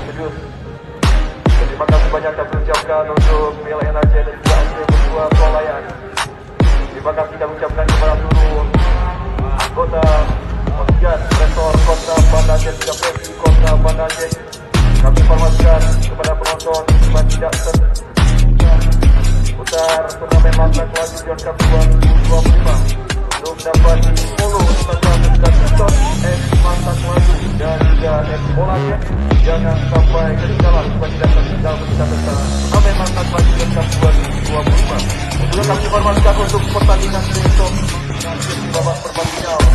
serius. Terima kasih banyak kami ucapkan untuk PLN Aceh dan juga Aceh berdua Kualayan. Terima kasih kami ucapkan kepada seluruh anggota Osgat Resor Kota Banda Aceh, juga Presi Kota Banda Aceh. Kami informasikan kepada penonton supaya tidak seputar turnamen Masa Kelas Junior Cup 2025 untuk dapat di follow Instagram dan TikTok Masa Kelas dan juga Bola Aceh. Jangan sampai ketinggalan supaya tidak tertinggal berita tentang turnamen Masa Kelas Junior Cup 2025. Juga kami informasikan untuk pertandingan besok nanti di babak pertandingan